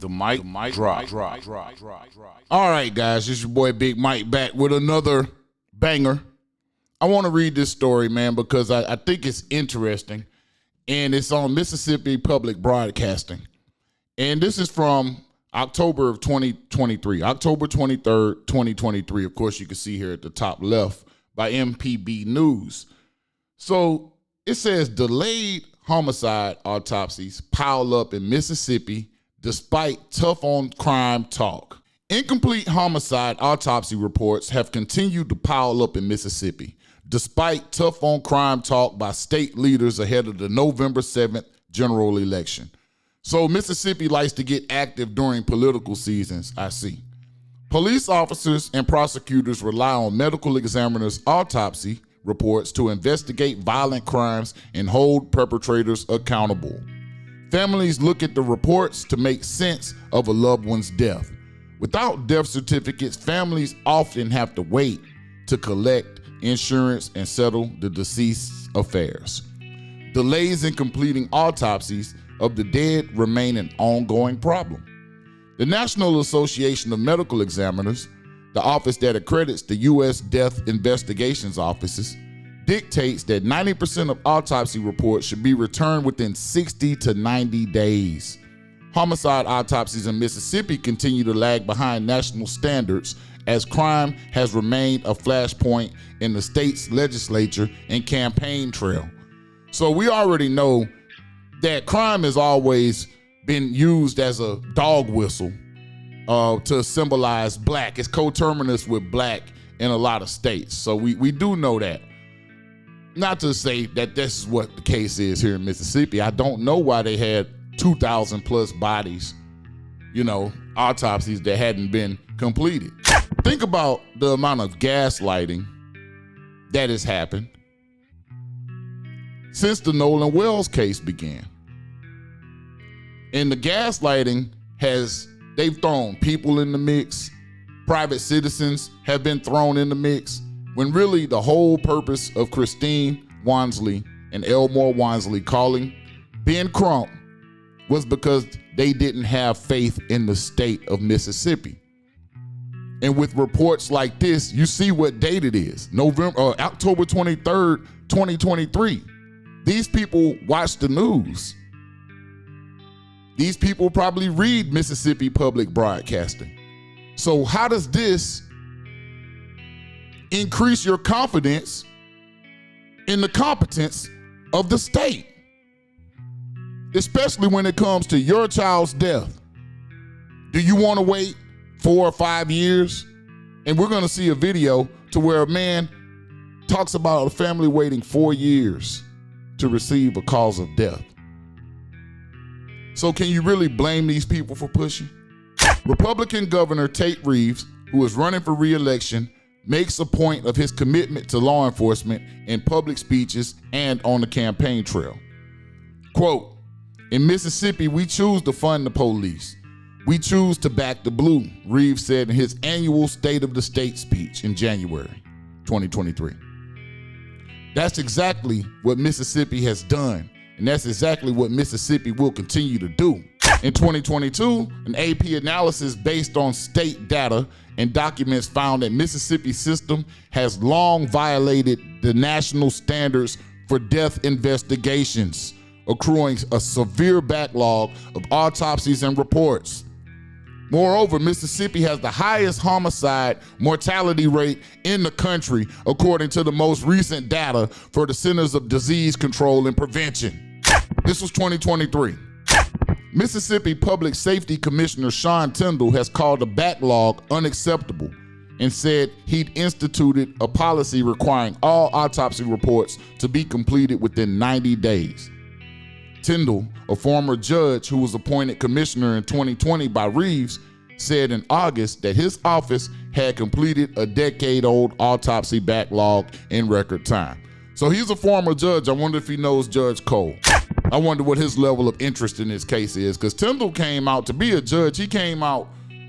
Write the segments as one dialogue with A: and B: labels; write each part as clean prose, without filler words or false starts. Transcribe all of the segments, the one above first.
A: The mic drop. All right, guys, this is your boy Big Mike back with another banger. I want to read this story, man, because I think it's interesting, and it's on Mississippi Public Broadcasting. And this is from October of 2023, October 23rd, 2023. Of course, you can see here at the top left by MPB News. So it says delayed homicide autopsies pile up in Mississippi despite tough on crime talk. Incomplete homicide autopsy reports have continued to pile up in Mississippi despite tough on crime talk by state leaders ahead of the November 7th general election. So Mississippi likes to get active during political seasons, I see. Police officers and prosecutors rely on medical examiners' autopsy reports to investigate violent crimes and hold perpetrators accountable. Families look at the reports to make sense of a loved one's death. Without death certificates, families often have to wait to collect insurance and settle the deceased's affairs. Delays in completing autopsies of the dead remain an ongoing problem. The National Association of Medical Examiners, the office that accredits the U.S. Death Investigations Offices, dictates that 90% of autopsy reports should be returned within 60 to 90 days. Homicide autopsies in Mississippi continue to lag behind national standards as crime has remained a flashpoint in the state's legislature and campaign trail. So we already know that crime has always been used as a dog whistle to symbolize black. It's coterminous with black in a lot of states. So we do know that. Not to say that this is what the case is here in Mississippi. I don't know why they had 2,000 plus bodies, autopsies that hadn't been completed. Think about the amount of gaslighting that has happened since the Nolan Wells case began. And the gaslighting they've thrown people in the mix, private citizens have been thrown in the mix, when really the whole purpose of Christine Wansley and Elmore Wansley calling Ben Crump was because they didn't have faith in the state of Mississippi. And with reports like this, you see what date it is, October 23rd, 2023. These people watch the news. These people probably read Mississippi Public Broadcasting. So how does this increase your confidence in the competence of the state, especially when it comes to your child's death? Do you want to wait 4 or 5 years? And we're going to see a video to where a man talks about a family waiting 4 years to receive a cause of death. So can you really blame these people for pushing? Republican Governor Tate Reeves, who is running for re-election, makes a point of his commitment to law enforcement in public speeches and on the campaign trail. Quote, "In Mississippi, we choose to fund the police. We choose to back the blue," Reeves said in his annual State of the State speech in January 2023. That's exactly what Mississippi has done, and that's exactly what Mississippi will continue to do. In 2022, an AP analysis based on state data and documents found that Mississippi's system has long violated the national standards for death investigations, accruing a severe backlog of autopsies and reports. Moreover, Mississippi has the highest homicide mortality rate in the country, according to the most recent data for the Centers of Disease Control and Prevention. This was 2023. Mississippi Public Safety Commissioner Sean Tindell has called the backlog unacceptable and said he'd instituted a policy requiring all autopsy reports to be completed within 90 days. Tindell, a former judge who was appointed commissioner in 2020 by Reeves, said in August that his office had completed a decade-old autopsy backlog in record time. So he's a former judge. I wonder if he knows Judge Cole. I wonder what his level of interest in this case is, because Tindell came out to be a judge. He came out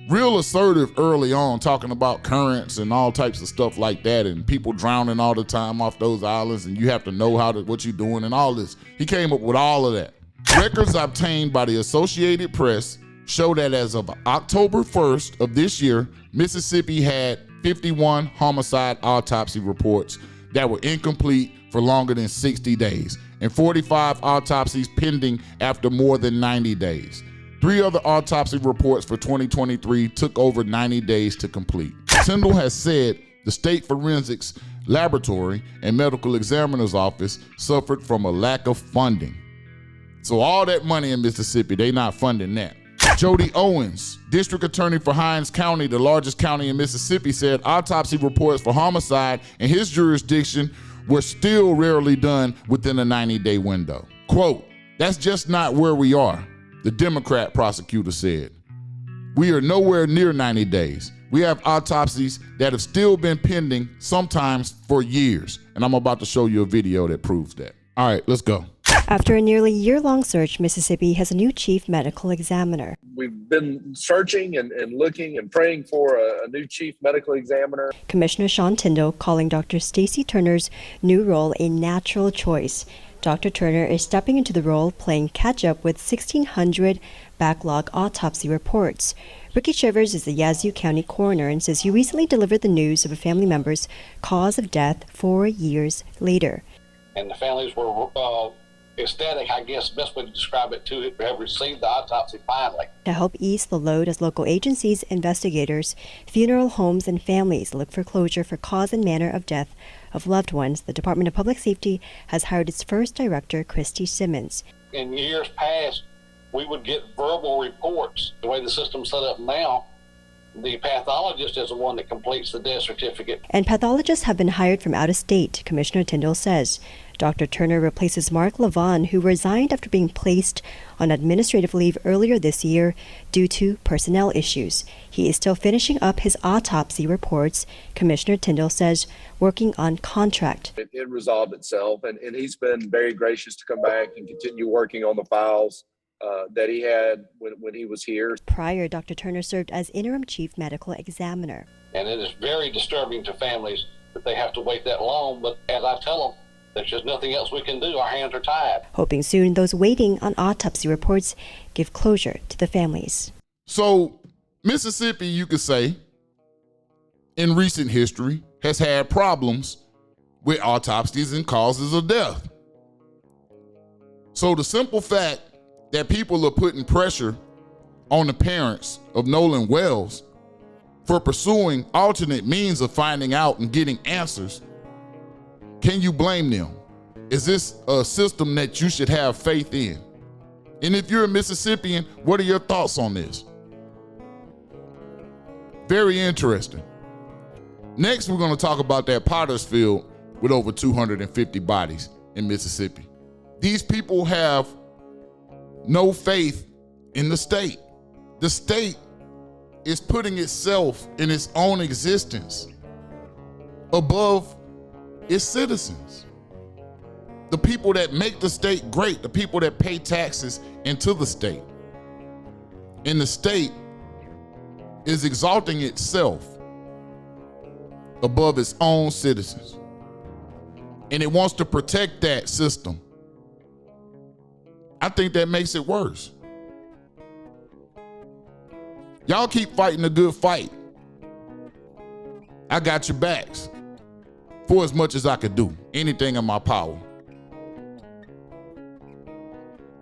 A: real assertive early on, talking about currents and all types of stuff like that, and people drowning all the time off those islands, and you have to know what you're doing and all this. He came up with all of that. Records obtained by the Associated Press show that as of October 1st of this year, Mississippi had 51 homicide autopsy reports that were incomplete for longer than 60 days, and 45 autopsies pending after more than 90 days. 3 other autopsy reports for 2023 took over 90 days to complete. Tindall has said the state forensics laboratory and medical examiner's office suffered from a lack of funding. So all that money in Mississippi, they not funding that. Jody Owens, district attorney for Hinds County, the largest county in Mississippi, said autopsy reports for homicide in his jurisdiction were still rarely done within a 90-day window. Quote, "That's just not where we are," the Democrat prosecutor said. "We are nowhere near 90 days. We have autopsies that have still been pending, sometimes for years." And I'm about to show you a video that proves that. All right, let's go.
B: After a nearly year-long search, Mississippi has a new chief medical examiner.
C: We've been searching and looking and praying for a new chief medical examiner.
B: Commissioner Sean Tindall calling Dr. Stacy Turner's new role a natural choice. Dr. Turner is stepping into the role playing catch-up with 1,600 backlog autopsy reports. Ricky Shivers is the Yazoo County coroner and says he recently delivered the news of a family member's cause of death 4 years later.
D: And the families were ecstatic, I guess the best way to describe it, to have received the autopsy finally.
B: To help ease the load as local agencies, investigators, funeral homes, and families look for closure for cause and manner of death of loved ones, the Department of Public Safety has hired its first director, Christy Simmons.
D: In years past, we would get verbal reports. The way the system's set up now, the pathologist is the one that completes the death certificate.
B: And pathologists have been hired from out of state, Commissioner Tindall says. Dr. Turner replaces Mark Levon, who resigned after being placed on administrative leave earlier this year due to personnel issues. He is still finishing up his autopsy reports, Commissioner Tindall says, working on contract.
C: It resolved itself, and he's been very gracious to come back and continue working on the files that he had when he was here.
B: Prior, Dr. Turner served as interim chief medical examiner.
D: And it is very disturbing to families that they have to wait that long, but as I tell them, there's just nothing else we can do. Our hands are tied.
B: Hoping soon those waiting on autopsy reports give closure to the families.
A: So Mississippi, you could say, in recent history, has had problems with autopsies and causes of death. So the simple fact that people are putting pressure on the parents of Nolan Wells for pursuing alternate means of finding out and getting answers, can you blame them? Is this a system that you should have faith in? And if you're a Mississippian, what are your thoughts on this? Very interesting. Next, we're going to talk about that Potter's Field with over 250 bodies in Mississippi. These people have no faith in the state. The state is putting itself in its own existence above its citizens. The people that make the state great, the people that pay taxes into the state. And the state is exalting itself above its own citizens. And it wants to protect that system. I think that makes it worse. Y'all keep fighting a good fight. I got your backs for as much as I could do, anything in my power.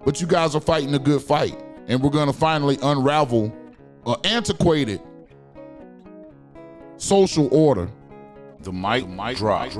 A: But you guys are fighting a good fight, and we're gonna finally unravel an antiquated social order. The mic drop.